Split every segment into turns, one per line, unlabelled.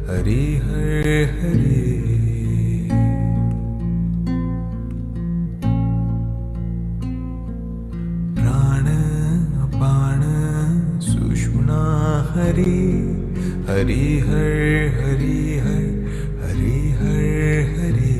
हरि हर हरे प्राण अपान सुषुम्ना हरि हरि हर हरि हर हरि हर हरे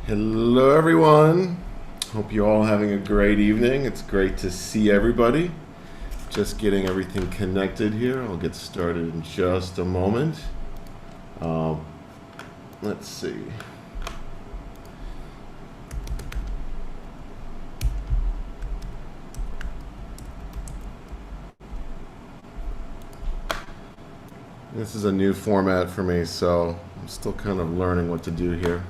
Hello everyone, hope you're all having a great evening. It's great to see everybody. Just getting everything connected here. I'll get started in just a moment. Let's see. This is a new format for me, so I'm still kind of learning what to do here.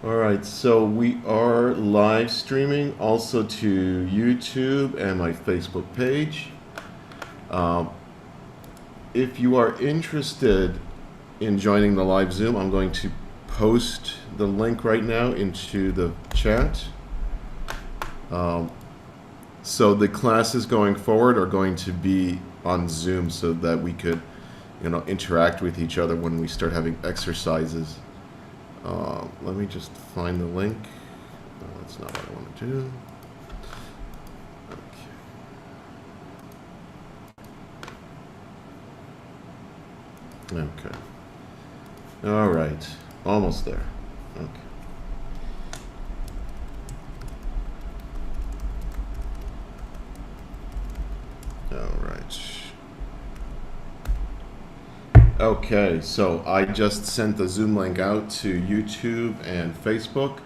Alright, so we are live streaming also to YouTube and my Facebook page. If you are interested in joining the live Zoom, I'm going to post the link right now into the chat. So the classes going forward are going to be on Zoom so that we could, interact with each other when we start having exercises. Let me just find the link. That's not what I want to do. Okay. All right. Almost there. Okay. All right. Okay, so I just sent the Zoom link out to YouTube and Facebook.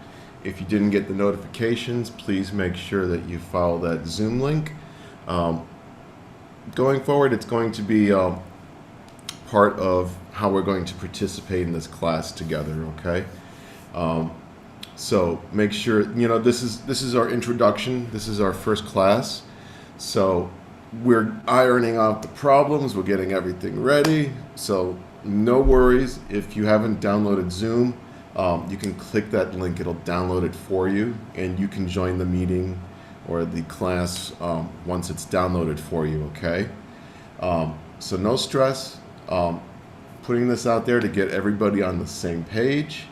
If you didn't get the notifications, please make sure that you follow that Zoom link. Going forward, it's going to be part of how we're going to participate in this class together, okay? So make sure, this is our introduction. This is our first class. So we're ironing out the problems. We're getting everything ready. So no worries. If you haven't downloaded Zoom, you can click that link. It'll download it for you, and you can join the meeting or the class once it's downloaded for you, okay? So no stress. Putting this out there to get everybody on the same page.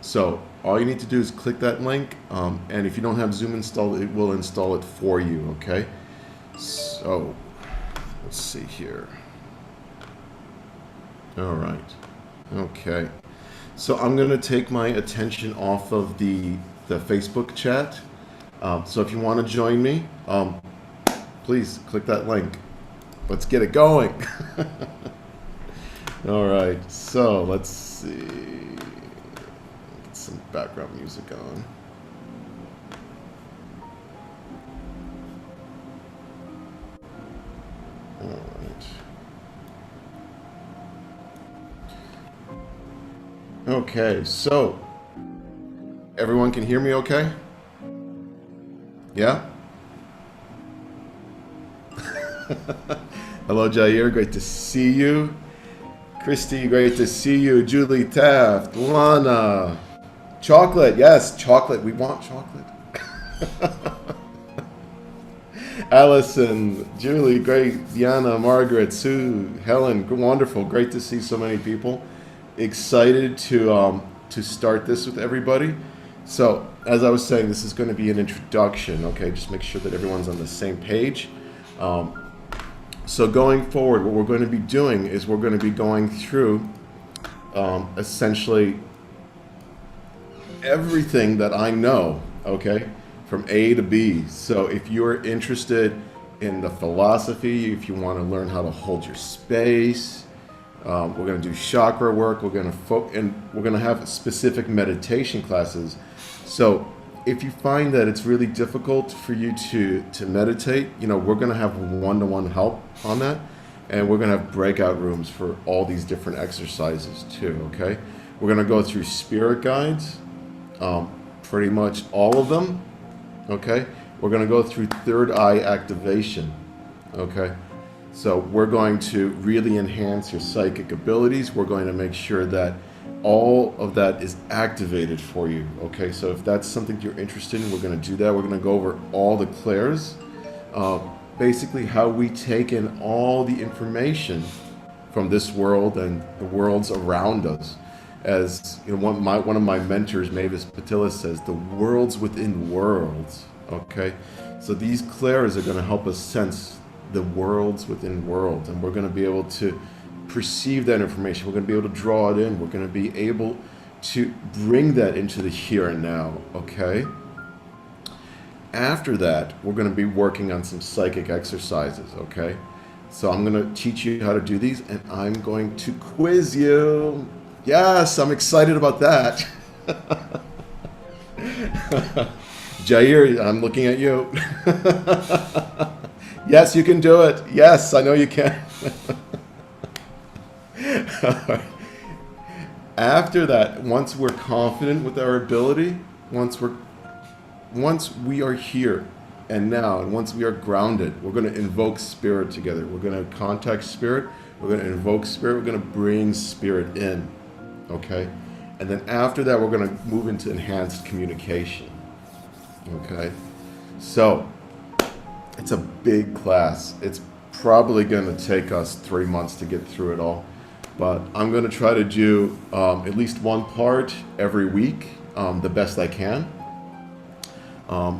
So all you need to do is click that link, and if you don't have Zoom installed, it will install it for you, okay? So let's see here. All right. Okay. So I'm going to take my attention off of the Facebook chat. So if you want to join me, please click that link. Let's get it going. All right. So let's see. Get some background music on. All right. Okay, so everyone can hear me okay? Yeah? Hello, Jair. Great to see you. Christy, great to see you. Julie Taft, Lana. Chocolate, yes, chocolate. We want chocolate. Allison, Julie, great. Diana, Margaret, Sue, Helen, wonderful. Great to see so many people. Excited to start this with everybody. So, as I was saying, this is going to be an introduction, okay? Just make sure that everyone's on the same page. So going forward, what we're going to be doing is we're going to be going through essentially everything that I know, okay, from A to B. So if you're interested in the philosophy, if you want to learn how to hold your space, we're going to do chakra work. We're going to have specific meditation classes. So if you find that it's really difficult for you to meditate, we're going to have one-to-one help on that, and we're going to have breakout rooms for all these different exercises too. Okay, we're going to go through spirit guides. pretty much all of them. Okay, we're going to go through third eye activation. Okay, so we're going to really enhance your psychic abilities. We're going to make sure that all of that is activated for you. Okay, so if that's something you're interested in, we're going to do that. We're going to go over all the clairs, basically how we take in all the information from this world and the worlds around us. As you know, one of my mentors, Mavis Patilla, says, the worlds within worlds. Okay, so these clairs are going to help us sense the worlds within worlds, and we're going to be able to perceive that information. We're going to be able to draw it in. We're going to be able to bring that into the here and now. Okay. After that, we're going to be working on some psychic exercises. Okay. So I'm going to teach you how to do these, and I'm going to quiz you. Yes, I'm excited about that. Jair, I'm looking at you. Yes, you can do it. Yes, I know you can. After that, once we're confident with our ability, once we are here and now, and once we are grounded, we're going to invoke spirit together. We're going to contact spirit. We're going to invoke spirit. We're going to bring spirit in. Okay? And then after that, we're going to move into enhanced communication. Okay? So, it's a big class. It's probably going to take us 3 months to get through it all. But I'm going to try to do at least one part every week, the best I can.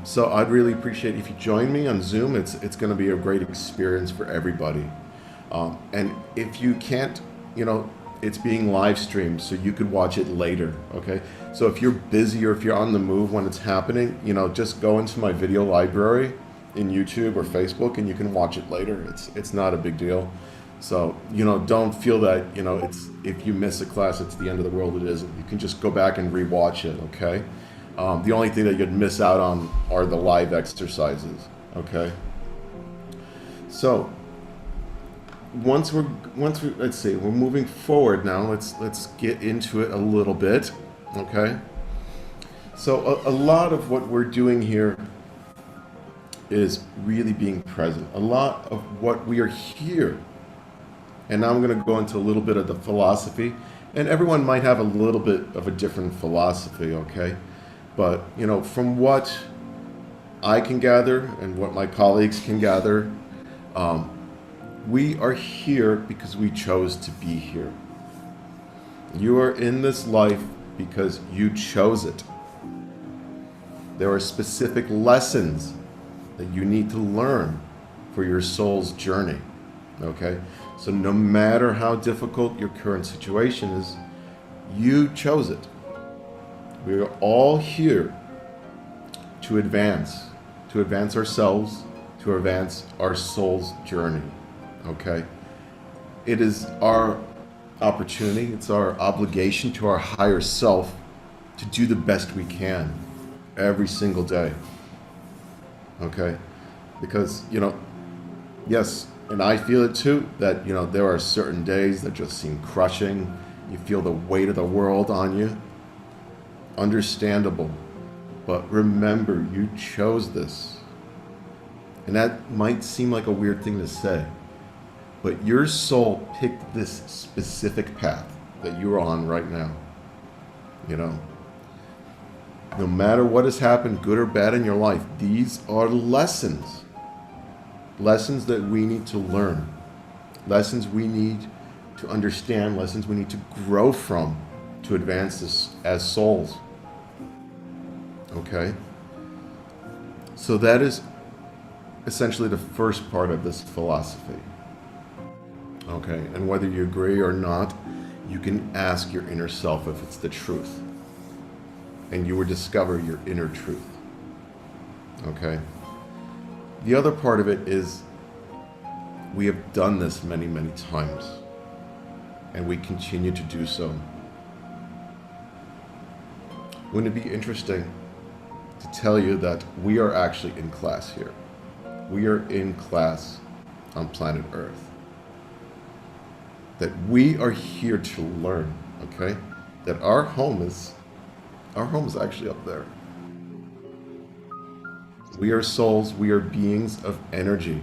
So I'd really appreciate if you join me on Zoom. It's going to be a great experience for everybody. And if you can't, it's being live streamed, so you could watch it later, okay? So if you're busy or if you're on the move when it's happening, just go into my video library in YouTube or Facebook and you can watch it later. It's not a big deal. So, don't feel that, it's if you miss a class, it's the end of the world. It isn't. You can just go back and rewatch it, okay? The only thing that you'd miss out on are the live exercises, okay? So, once we let's see, we're moving forward now. Let's get into it a little bit, okay? So, a lot of what we're doing here is really being present. A lot of what we are here. And now I'm going to go into a little bit of the philosophy, and everyone might have a little bit of a different philosophy, okay? But, from what I can gather and what my colleagues can gather, we are here because we chose to be here. You are in this life because you chose it. There are specific lessons that you need to learn for your soul's journey, okay? So no matter how difficult your current situation is, you chose it. We are all here to advance ourselves, to advance our soul's journey, okay? It is our opportunity, it's our obligation to our higher self to do the best we can every single day, okay? Because, yes, and I feel it too, that, there are certain days that just seem crushing. You feel the weight of the world on you. Understandable. But remember, you chose this. And that might seem like a weird thing to say, but your soul picked this specific path that you're on right now. No matter what has happened, good or bad in your life, these are lessons. Lessons that we need to learn, lessons we need to understand, lessons we need to grow from to advance this as souls. Okay? So that is essentially the first part of this philosophy. Okay? And whether you agree or not, you can ask your inner self if it's the truth. And you will discover your inner truth. Okay? The other part of it is we have done this many, many times, and we continue to do so. Wouldn't it be interesting to tell you that we are actually in class here? We are in class on planet Earth. That we are here to learn, okay? That our home is Our home is actually up there. We are souls, we are beings of energy.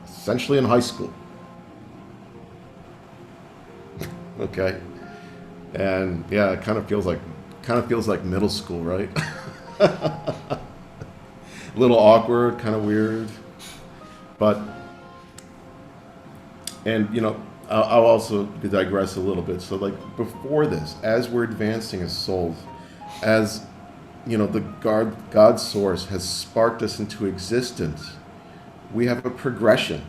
Essentially in high school. Okay? And yeah, it kind of feels like middle school, right? A little awkward, kind of weird. But, and I'll also digress a little bit. So like before this, as we're advancing as souls, as the God source has sparked us into existence, we have a progression,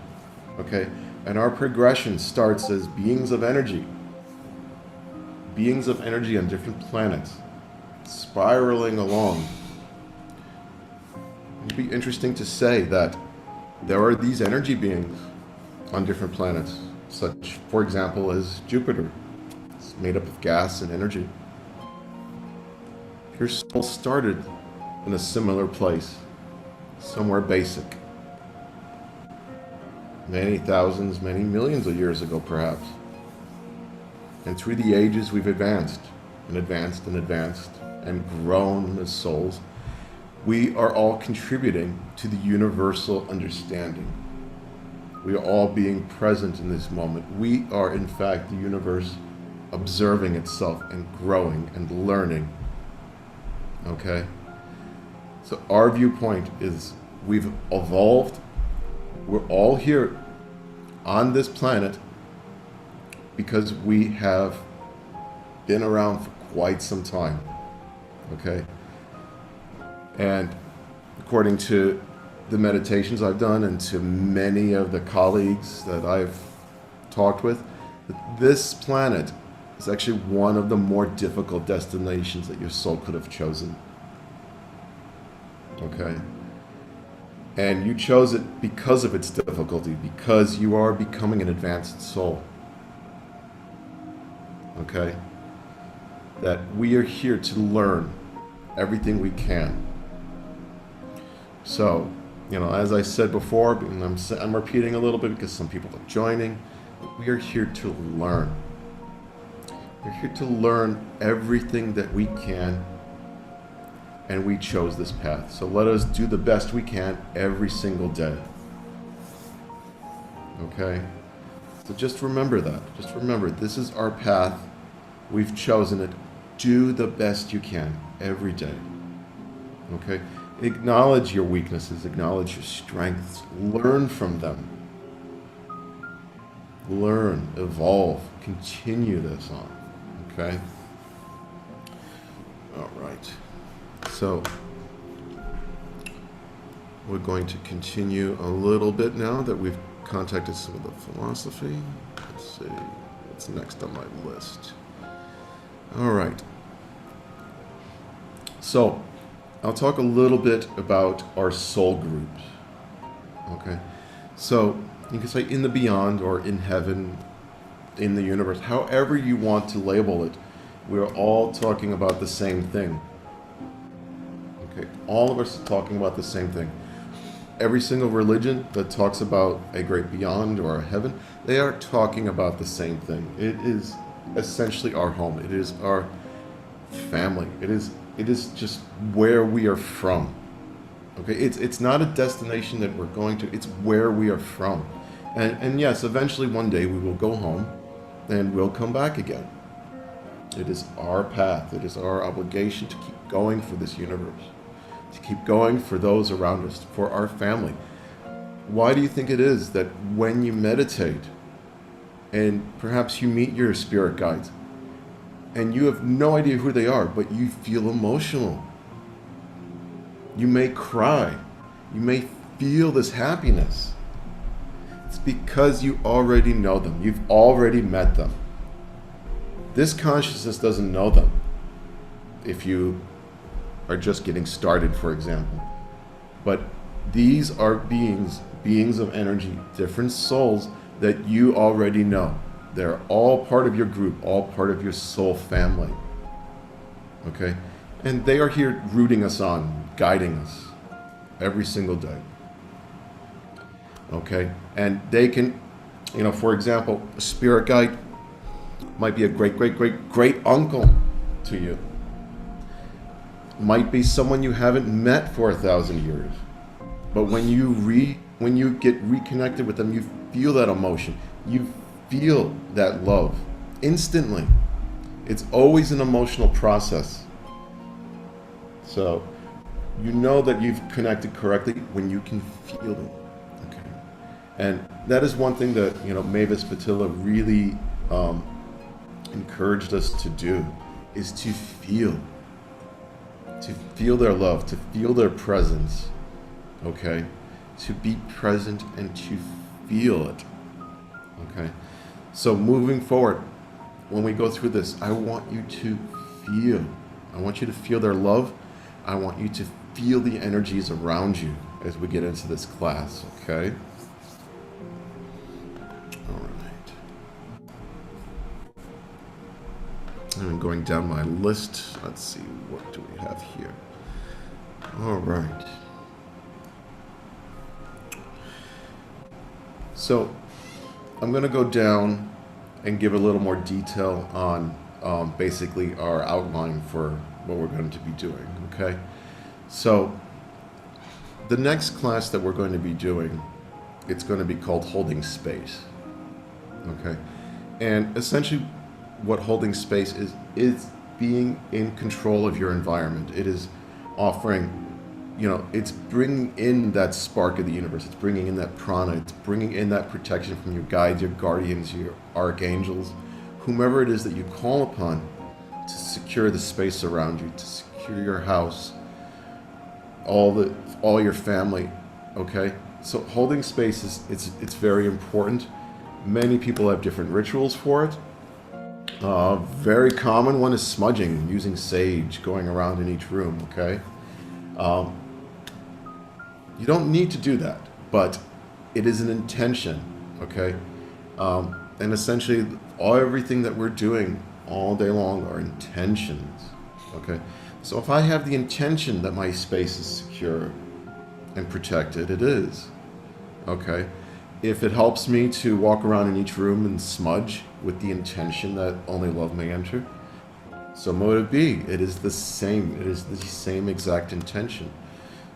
okay? And our progression starts as beings of energy on different planets, spiraling along. It'd be interesting to say that there are these energy beings on different planets, such, for example, as Jupiter. It's made up of gas and energy. Your soul started in a similar place, somewhere basic. Many thousands, many millions of years ago, perhaps. And through the ages, we've advanced and advanced and advanced and grown as souls. We are all contributing to the universal understanding. We are all being present in this moment. We are, in fact, the universe observing itself and growing and learning. Okay? So our viewpoint is we've evolved. We're all here on this planet because we have been around for quite some time. Okay? And according to the meditations I've done and to many of the colleagues that I've talked with, this planet is actually one of the more difficult destinations that your soul could have chosen. Okay? And you chose it because of its difficulty, because you are becoming an advanced soul. Okay? That we are here to learn everything we can. So, as I said before, and I'm repeating a little bit because some people are joining, we are here to learn. We're here to learn everything that we can, and we chose this path. So let us do the best we can every single day. Okay? So just remember that. Just remember, this is our path. We've chosen it. Do the best you can every day. Okay? Acknowledge your weaknesses, acknowledge your strengths, learn from them. Learn, evolve, continue this on. Okay? All right. So, we're going to continue a little bit now that we've contacted some of the philosophy. Let's see what's next on my list. All right. So, I'll talk a little bit about our soul groups. Okay? So, you can say in the beyond or in heaven, in the universe, however you want to label it, we're all talking about the same thing. Okay? All of us are talking about the same thing. Every single religion that talks about a great beyond or a heaven, they are talking about the same thing. It is essentially our home. It is our family. It is just where we are from. Okay, it's not a destination that we're going to, it's where we are from. And yes, eventually one day we will go home and we'll come back again. It is our path, it is our obligation to keep going for this universe, to keep going for those around us, for our family. Why do you think it is that when you meditate and perhaps you meet your spirit guides, and you have no idea who they are, but you feel emotional? You may cry. You may feel this happiness. It's because you already know them. You've already met them. This consciousness doesn't know them. If you are just getting started, for example. But these are beings of energy, different souls that you already know. They're all part of your group, all part of your soul family. Okay? And they are here rooting us on, guiding us every single day. Okay? And they can, for example, a spirit guide might be a great uncle to you. might be someone you haven't met for 1,000 years. But when you get reconnected with them, you feel that emotion. You feel that love instantly. It's always an emotional process. So you know that you've connected correctly when you can feel it. Okay. And that is one thing that, Mavis Patilla really encouraged us to do, is to feel their love, to feel their presence. Okay, to be present and to feel it. Okay, so moving forward, when we go through this, I want you to feel. I want you to feel their love. I want you to feel the energies around you as we get into this class. Okay. All right. I'm going down my list. Let's see, what do we have here? All right. So I'm going to go down and give a little more detail on basically our outline for what we're going to be doing, okay? So the next class that we're going to be doing, it's going to be called Holding Space, okay? And essentially what holding space is being in control of your environment. It is offering, it's bringing in that spark of the universe. It's bringing in that prana. It's bringing in that protection from your guides, your guardians, your archangels, whomever it is that you call upon to secure the space around you, to secure your house, all your family. Okay, so holding space it's very important. Many people have different rituals for it. Very common one is smudging, using sage, going around in each room. Okay. You don't need to do that, but it is an intention, okay? And essentially, everything that we're doing all day long are intentions, okay? So if I have the intention that my space is secure and protected, it is, okay? If it helps me to walk around in each room and smudge with the intention that only love may enter, so mote it be. It is the same. It is the same exact intention.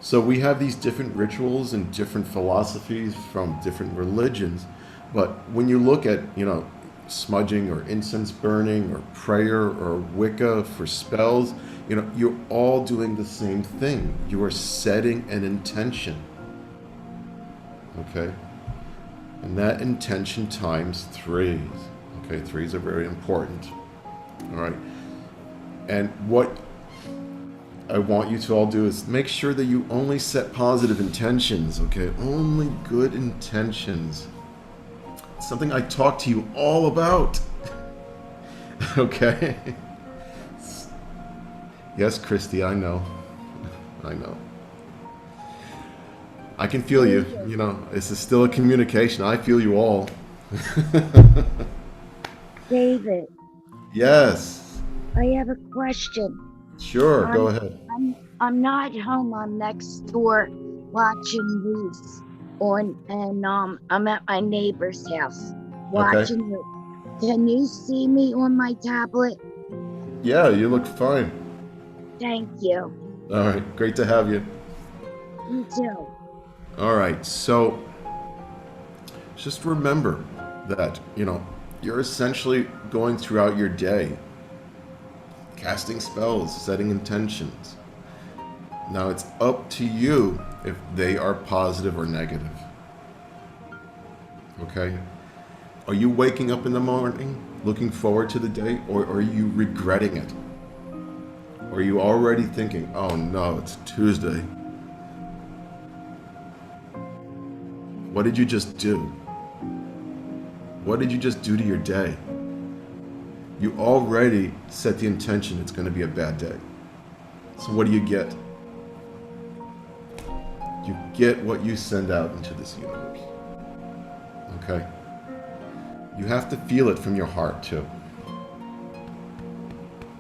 So we have these different rituals and different philosophies from different religions. But when you look at, smudging or incense burning or prayer or Wicca for spells, you're all doing the same thing. You are setting an intention. Okay? And that intention times 3s. Okay, 3s are very important. All right. And what I want you to all do is make sure that you only set positive intentions, okay? Only good intentions. It's something I talk to you all about. Okay? Yes, Christy, I know. I know. I can feel you. This is still a communication. I feel you all.
David.
Yes.
I have a question.
Sure, go ahead.
I'm not home. I'm next door watching Reese and I'm at my neighbor's house watching it. Can you see me on my tablet?
Yeah, you look fine.
Thank you.
All right, great to have you.
You too.
All right, so just remember that, you're essentially going throughout your day, casting spells, setting intentions. Now it's up to you if they are positive or negative. Okay? Are you waking up in the morning looking forward to the day, or are you regretting it? Or are you already thinking, oh no, it's Tuesday? What did you just do? What did you just do to your day? You already set the intention it's going to be a bad day. So what do you get? You get what you send out into this universe. Okay? You have to feel it from your heart too.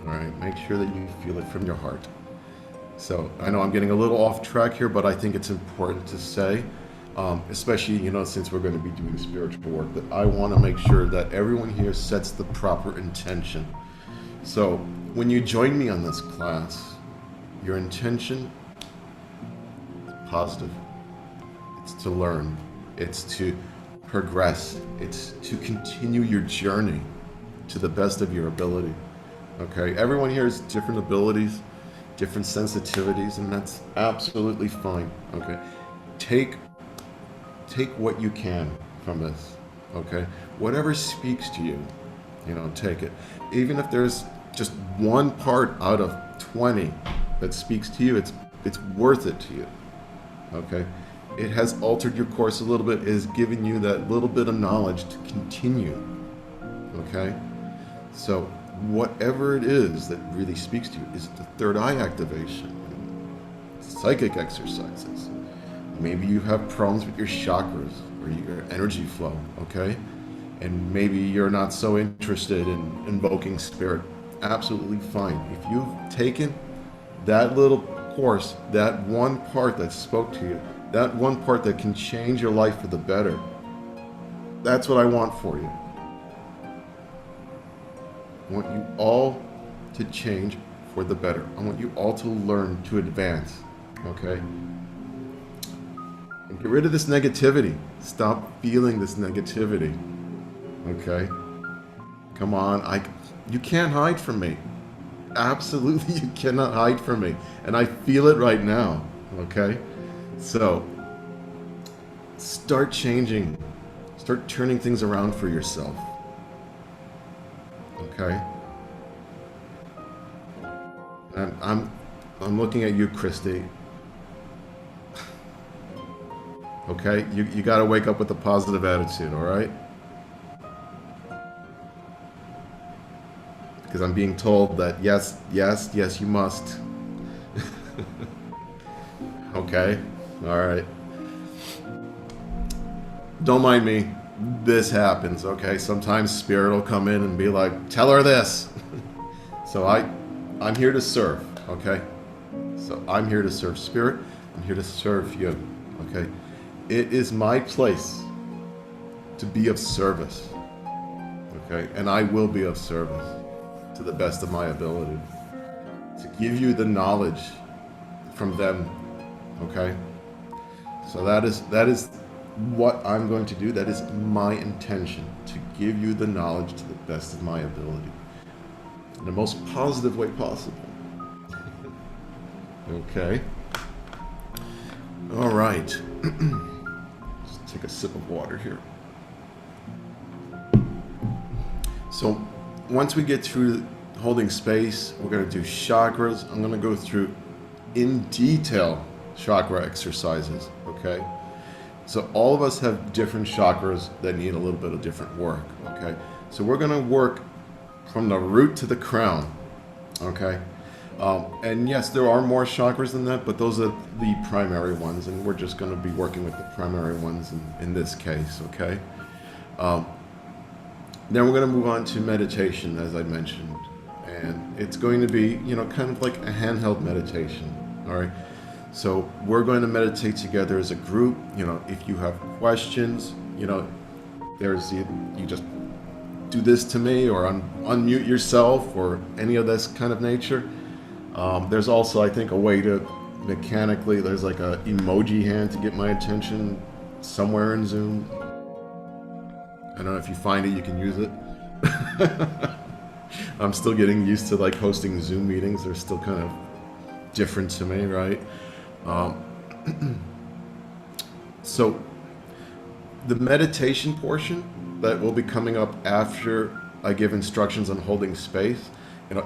Alright, make sure that you feel it from your heart. So, I know I'm getting a little off track here, but I think it's important to say, especially, since we're going to be doing spiritual work, that I want to make sure that everyone here sets the proper intention. So, when you join me on this class, Your intention is positive. It's to learn. It's to progress. It's to continue your journey to the best of your ability. Okay? Everyone here has different abilities, different sensitivities, and that's absolutely fine. Okay? Take what you can from this. Okay? Whatever speaks to you, take it. Even if there's just one part out of 20 that speaks to you, it's worth it to you. Okay? It has altered your course a little bit. It has given you that little bit of knowledge to continue. Okay? So whatever it is that really speaks to you is the third eye activation, psychic exercises. Maybe you have problems with your chakras or your energy flow, okay? And maybe you're not so interested in invoking spirit. Absolutely fine. If you've taken that little course, that one part that spoke to you, that one part that can change your life for the better, that's what I want for you. I want you all to change for the better. I want you all to learn to advance, okay? And get rid of this negativity. Stop feeling this negativity, okay? Come on, you can't hide from me. Absolutely, you cannot hide from me. And I feel it right now, okay? So, start changing. Start turning things around for yourself. Okay? And I'm looking at you, Christy. Okay? You got to wake up with a positive attitude, all right? Because I'm being told that yes, you must. Okay? All right. Don't mind me. This happens, okay? Sometimes spirit will come in and be like, tell her this. So I'm here to serve, okay? So I'm here to serve spirit. I'm here to serve you, okay? It is my place to be of service, okay? And I will be of service to the best of my ability to give you the knowledge from them, okay? So that is what I'm going to do. That is my intention, to give you the knowledge to the best of my ability in the most positive way possible. Okay. All right. Just take a sip of water here. So once we get through holding space, we're going to do chakras. I'm going to go through in detail chakra exercises, okay? So all of us have different chakras that need a little bit of different work, okay? So we're going to work from the root to the crown, okay? And yes, there are more chakras than that, but those are the primary ones, and we're just going to be working with the primary ones in this case, okay? Then we're going to move on to meditation, as I mentioned, and it's going to be, kind of like a handheld meditation, all right? So we're going to meditate together as a group. If you have questions, there's you just do this to me or unmute yourself or any of this kind of nature. There's also, I think, a way to mechanically, there's like a emoji hand to get my attention somewhere in Zoom. I don't know if you find it, you can use it. I'm still getting used to like hosting Zoom meetings. They're still kind of different to me, right? So the meditation portion that will be coming up after I give instructions on holding space,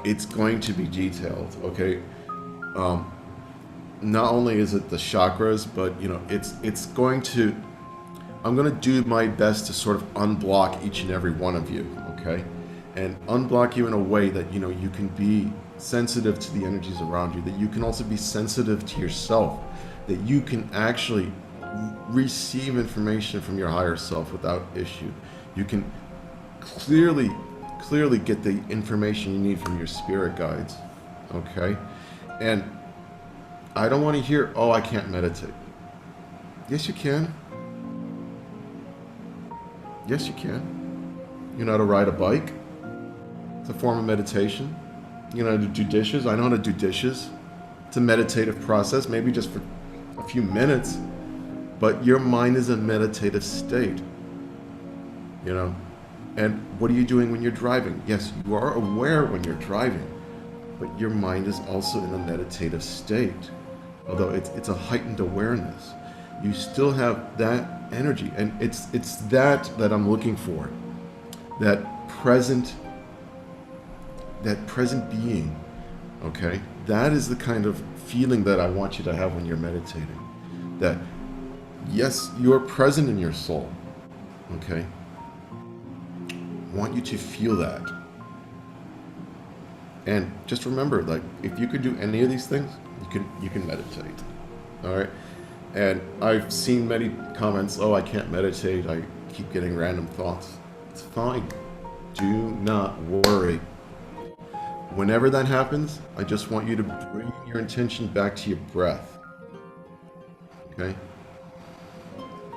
it's going to be detailed, okay? Not only is it the chakras, but it's going to, I'm going to do my best to sort of unblock each and every one of you, okay? And unblock you in a way that, you can be sensitive to the energies around you, that you can also be sensitive to yourself, that you can actually receive information from your higher self without issue. You can clearly get the information you need from your spirit guides, okay? And I don't want to hear, oh, I can't meditate. Yes, you can. Yes, you can. You know how to ride a bike? It's a form of meditation. You know how to do dishes? I know how to do dishes. It's a meditative process, maybe just for a few minutes, but your mind is a meditative state, you know. And what are you doing when you're driving? Yes, you are aware when you're driving, but your mind is also in a meditative state. Although it's a heightened awareness, you still have that energy, and it's that I'm looking for, that present being. Okay, that is the kind of feeling that I want you to have when you're meditating. That yes, you're present in your soul. Okay, I want you to feel that. And just remember, like, if you could do any of these things, you can meditate. All right. And I've seen many comments, oh, I can't meditate, I keep getting random thoughts. It's fine. Do not worry. Whenever that happens, I just want you to bring your intention back to your breath. Okay?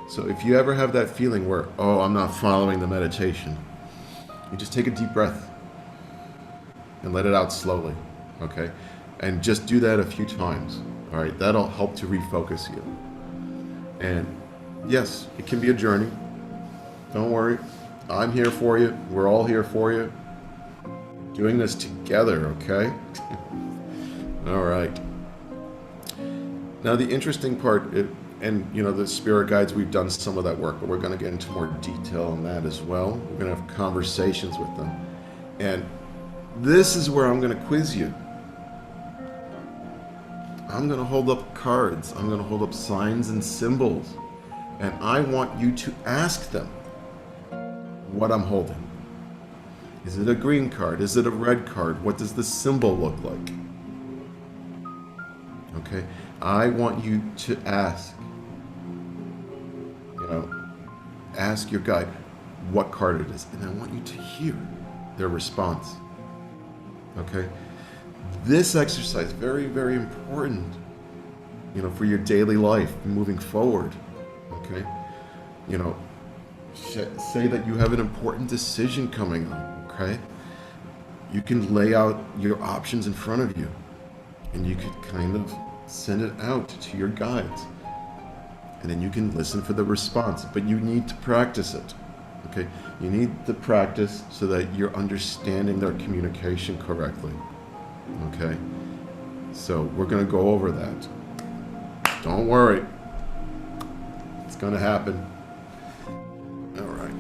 So if you ever have that feeling where, oh, I'm not following the meditation, you just take a deep breath and let it out slowly. Okay? And just do that a few times. All right? That'll help to refocus you. And yes, it can be a journey. Don't worry. I'm here for you. We're all here for you. Doing this together, okay? All right. Now the interesting part, and you know, the spirit guides, we've done some of that work, but we're going to get into more detail on that as well. We're going to have conversations with them. And this is where I'm going to quiz you. I'm going to hold up cards. I'm going to hold up signs and symbols. And I want you to ask them what I'm holding. Is it a green card? Is it a red card? What does the symbol look like? Okay? I want you to ask. You know, ask your guide what card it is. And I want you to hear their response. Okay? This exercise, very, very important, you know, for your daily life, moving forward, okay? You know, say that you have an important decision coming up, okay? You can lay out your options in front of you, and you could kind of send it out to your guides, and then you can listen for the response, but you need to practice it, okay? You need to practice so that you're understanding their communication correctly. Okay, so we're going to go over that. Don't worry. It's going to happen. All right.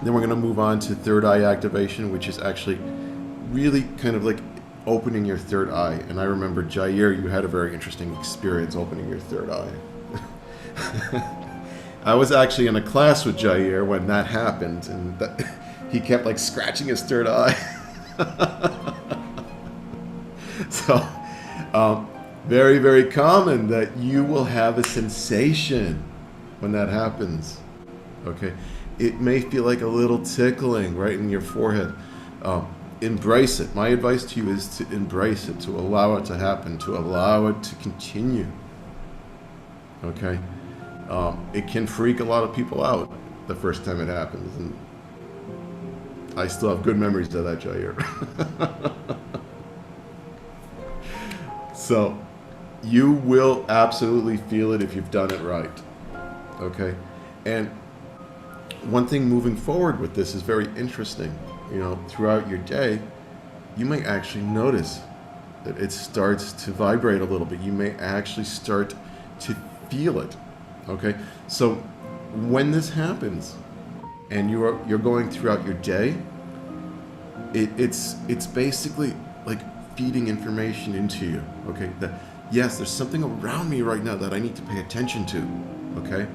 Then we're going to move on to third eye activation, which is actually really kind of like opening your third eye. And I remember, Jair, you had a very interesting experience opening your third eye. I was actually in a class with Jair when that happened, and he kept like scratching his third eye. So, very, very common that you will have a sensation when that happens. Okay, it may feel like a little tickling right in your forehead. Embrace it. My advice to you is to embrace it, to allow it to happen, to allow it to continue. Okay, it can freak a lot of people out the first time it happens, and I still have good memories of that, Jair. So, you will absolutely feel it if you've done it right, okay? And one thing moving forward with this is very interesting. You know, throughout your day, you may actually notice that it starts to vibrate a little bit. You may actually start to feel it, okay? So, when this happens, and you're going throughout your day, it's basically like feeding information into you, okay? That yes, there's something around me right now that I need to pay attention to, okay?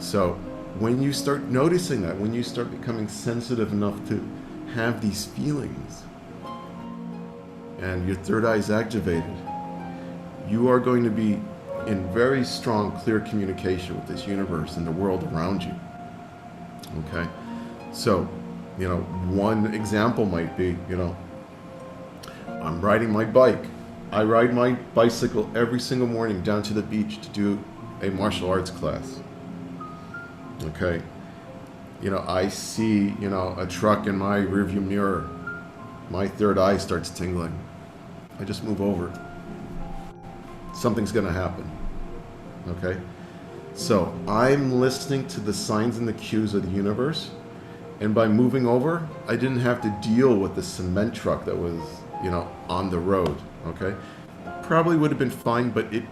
So when you start noticing that, when you start becoming sensitive enough to have these feelings, and your third eye is activated, you are going to be in very strong, clear communication with this universe and the world around you, okay? So, you know, one example might be, you know, I'm riding my bike. I ride my bicycle every single morning down to the beach to do a martial arts class. Okay. You know, I see, you know, a truck in my rearview mirror. My third eye starts tingling. I just move over. something's going to happen. Okay? So I'm listening to the signs and the cues of the universe. And by moving over, I didn't have to deal with the cement truck that was, on the road. Okay? Probably would have been fine, but it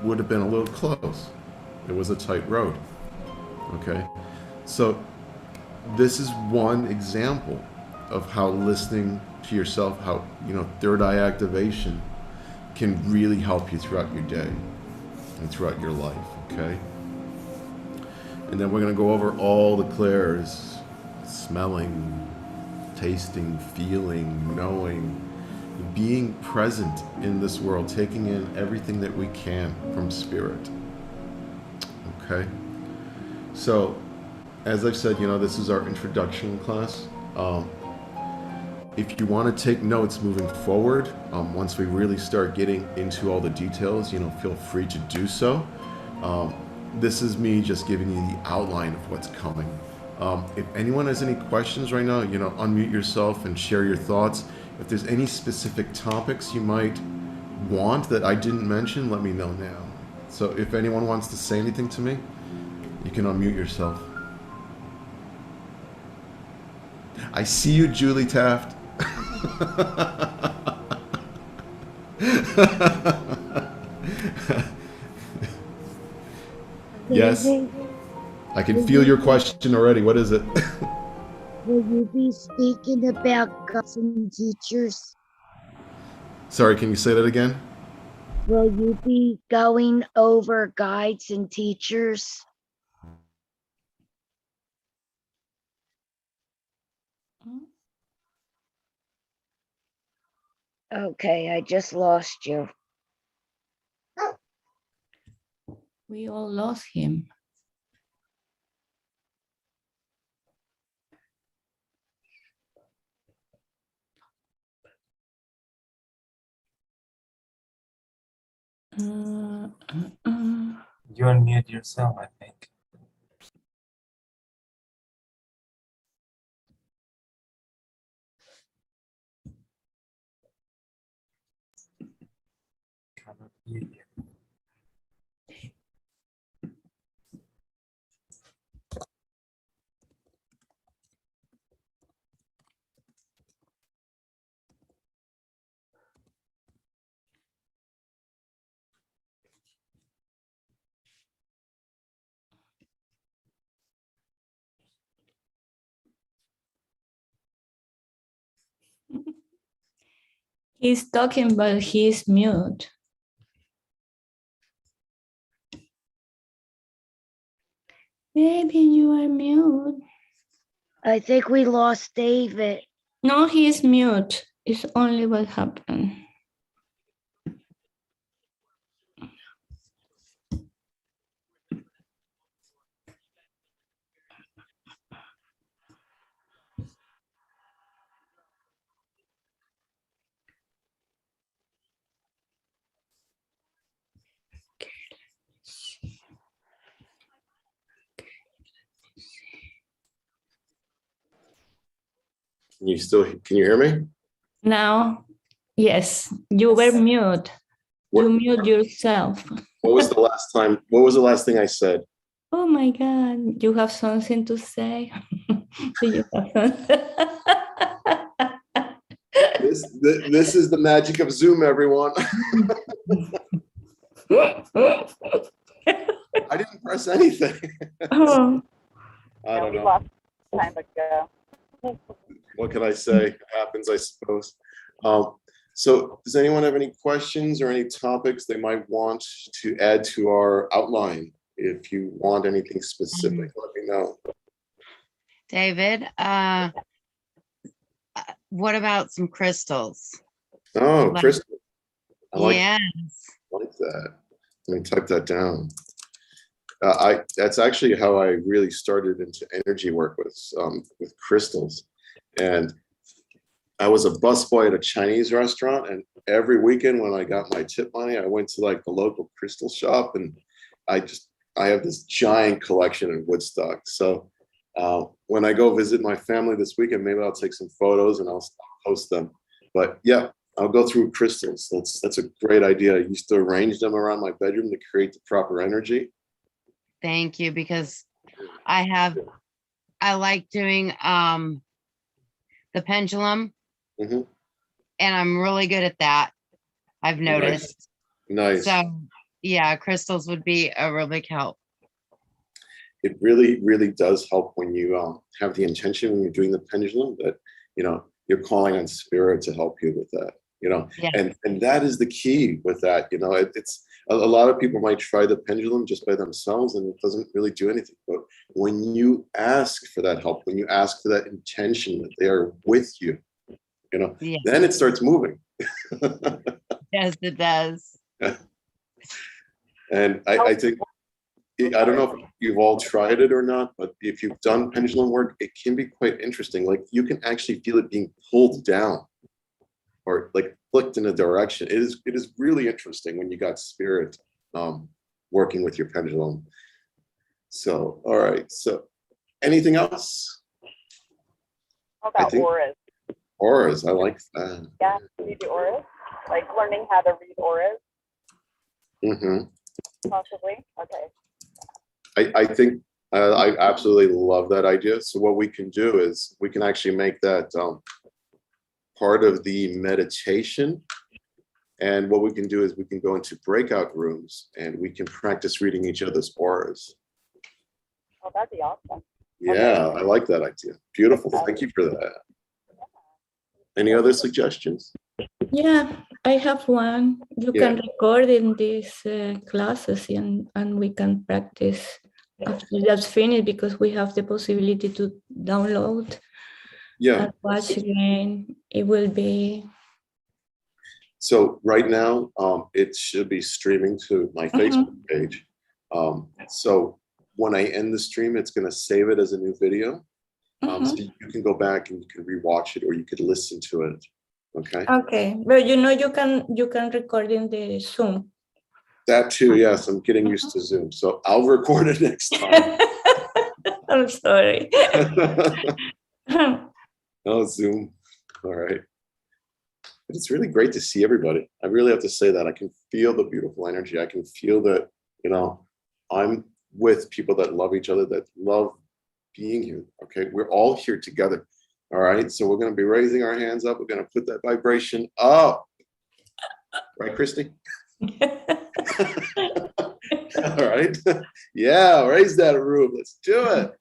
would have been a little close. It was a tight road. Okay? So this is one example of how listening to yourself, how, third eye activation can really help you throughout your day and throughout your life, okay? And then we're going to go over all the clairs: smelling, tasting, feeling, knowing, being present in this world, taking in everything that we can from spirit, okay? So, as I've said, this is our introduction class. If you want to take notes moving forward, once we really start getting into all the details, feel free to do so. This is me just giving you the outline of what's coming. If anyone has any questions right now, unmute yourself and share your thoughts. If there's any specific topics you might want that I didn't mention, let me know now. So if anyone wants to say anything to me, you can unmute yourself. I see you, Julie Taft. Yes, I can feel your question already. What is it?
Will you be speaking about guides and teachers?
Sorry, can you say that again?
Will you be going over guides and teachers? Okay, I just lost you.
We all lost him.
You unmute yourself, I think. Cannot hear you.
He's talking, but he's mute. Maybe you are mute.
I think we lost David.
No, he's mute. It's only what happened.
Can you hear me?
Now, yes, you were mute. You mute yourself.
What was the last thing I said?
Oh my God, you have something to say? Do you have something?
This is the magic of Zoom, everyone. I didn't press anything.
Oh.
I don't
we
know.
lost time ago.
What can I say? It happens, I suppose. So does anyone have any questions or any topics they might want to add to our outline? If you want anything specific, let me know.
David, what about some crystals?
Oh, Crystal.
Yes.
I like that. Let me type that down. That's actually how I really started into energy work with crystals. And I was a busboy at a Chinese restaurant, and every weekend when I got my tip money, I went to like the local crystal shop, and I have this giant collection in Woodstock. So when I go visit my family this weekend, maybe I'll take some photos and I'll post them. But yeah, I'll go through crystals. That's a great idea. I used to arrange them around my bedroom to create the proper energy.
Thank you, because I like doing the pendulum,
Mhm.
and I'm really good at that. I've noticed.
Nice.
So yeah, crystals would be a real big help.
It really, really does help when you have the intention when you're doing the pendulum that, you're calling on spirit to help you with that,
Yeah.
and that is the key with that. It's a lot of people might try the pendulum just by themselves and it doesn't really do anything. But when you ask for that help, when you ask for that intention that they are with you,
Yeah.
then it starts moving.
Yes, it does.
And I think, I don't know if you've all tried it or not, but if you've done pendulum work, it can be quite interesting. Like you can actually feel it being pulled down or like flicked in a direction. It is really interesting when you got spirit working with your pendulum. So, all right. So anything else?
How
I
about
think-
auras?
Auras, I like that.
Yeah, do you do auras? Like learning how to read auras,
Mm-hmm.
possibly? Okay.
I think I absolutely love that idea. So what we can do is we can actually make that part of the meditation. And what we can do is we can go into breakout rooms and we can practice reading each other's auras.
Oh, that'd be awesome.
Yeah, I like that idea. Beautiful. Thank you for that. Any other suggestions?
Yeah, I have one. You can record in these classes and we can practice after that's finished because we have the possibility to download
Yeah.
and watch again. It will be.
So right now, it should be streaming to my Facebook page. So when I end the stream, it's going to save it as a new video. So you can go back and you can rewatch it or you could listen to it. Okay.
Okay, but you can record in the Zoom.
That too, yes. I'm getting used to Zoom, so I'll record it next time.
I'm sorry.
Oh, Zoom. All right. But it's really great to see everybody. I really have to say that. I can feel the beautiful energy. I can feel that, I'm with people that love each other, that love being here. Okay. We're all here together. All right. So we're going to be raising our hands up. We're going to put that vibration up. Right, Christy? All right. Yeah. Raise that roof. Let's do it.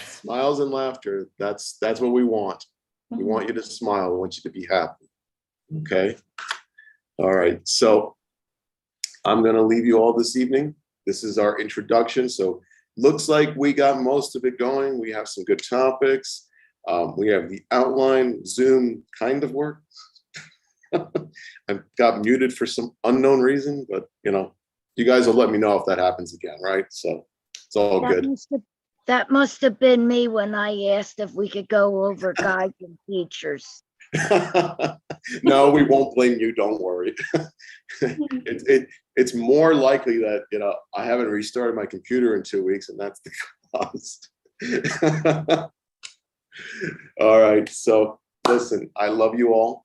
Smiles and laughter. That's what we want. We want you to smile. We want you to be happy. Okay. All right. So I'm going to leave you all this evening. This is our introduction. So looks like we got most of it going. We have some good topics. We have the outline. Zoom kind of works. I got muted for some unknown reason, but you guys will let me know if that happens again, right? So it's all good.
That must have been me when I asked if we could go over guides and features.
No, we won't blame you. Don't worry. It's more likely that I haven't restarted my computer in 2 weeks, and that's the cause. All right. So listen, I love you all.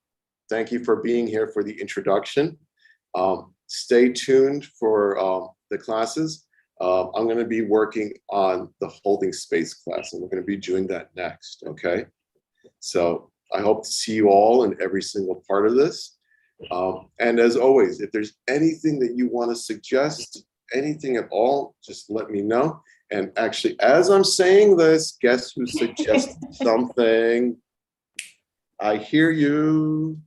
Thank you for being here for the introduction. Stay tuned for the classes. I'm going to be working on the holding space class, and we're going to be doing that next. Okay. So I hope to see you all in every single part of this. And as always, if there's anything that you want to suggest, anything at all, just let me know. And actually, as I'm saying this, guess who suggested something? I hear you.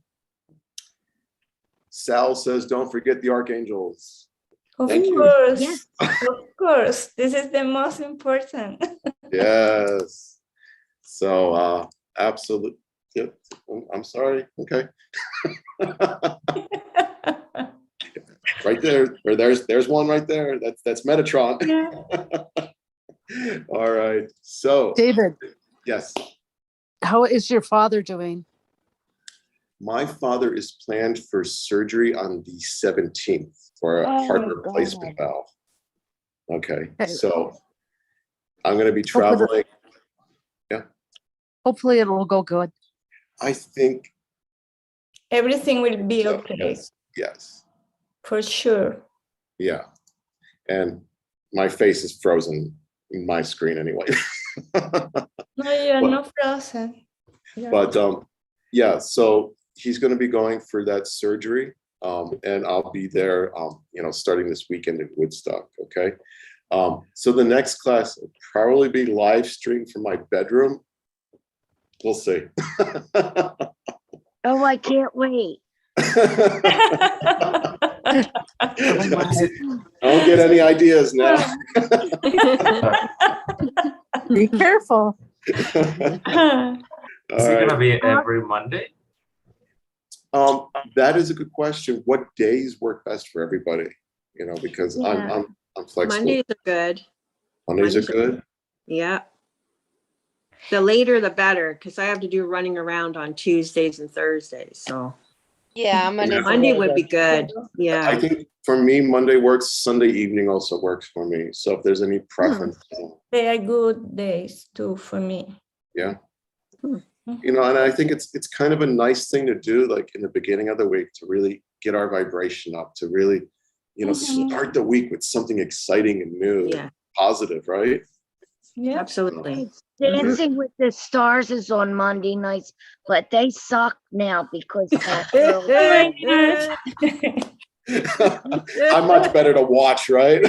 Sal says, don't forget the archangels.
Of
Thank you.
course,
Yes.
of course. This is the most important.
Yes. So absolutely. Yep. I'm sorry. Okay. Right there. Or there's one right there. That's Metatron.
Yeah.
All right. So
David,
yes.
how is your father doing?
My father is planned for surgery on the 17th for a heart replacement valve. Okay. So I'm going to be traveling.
Hopefully it'll go good.
I think
Everything will be
so,
okay,
yes.
for sure.
Yeah. And my face is frozen in my screen anyway.
No, you're
But-
not frozen. Yeah.
But yeah, so he's going to be going for that surgery, and I'll be there, starting this weekend in Woodstock. Okay. So the next class will probably be live streamed from my bedroom. We'll see.
Oh, I can't wait.
Don't get any ideas now.
Be careful.
All
Is it
right.
gonna be every Monday?
That is a good question. What days work best for everybody? Because
Yeah.
I'm flexible.
Mondays are good.
Mondays are
Mondays are
good.
Yeah. The later, the better, because I have to do running around on Tuesdays and Thursdays. So
Yeah, Monday.
Monday would be good.
I
Yeah.
think for me, Monday works. Sunday evening also works for me. So if there's any preference,
They are good days too for me.
and I think it's kind of a nice thing to do, like in the beginning of the week, to really get our vibration up, to really, start the week with something exciting and new,
Yeah.
and positive, right?
Yeah.
Absolutely.
Dancing with the Stars is on Monday nights, but they suck now because that girl.
I'm much better to watch, right?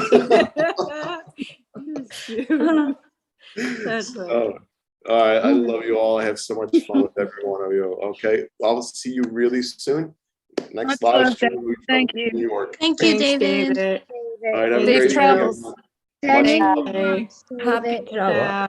That's right.
Oh, all right. I love you all. I have so much fun with every one of you. Okay. I'll see you really soon. Next
Much
live
love,
stream will be
Thank
from
you.
New York.
Thank you,
Thanks,
David.
All right. Have a
Safe
great
travels.
weekend.
Sending you
Bye.
hugs,
Happy
David.
travel.
Yeah.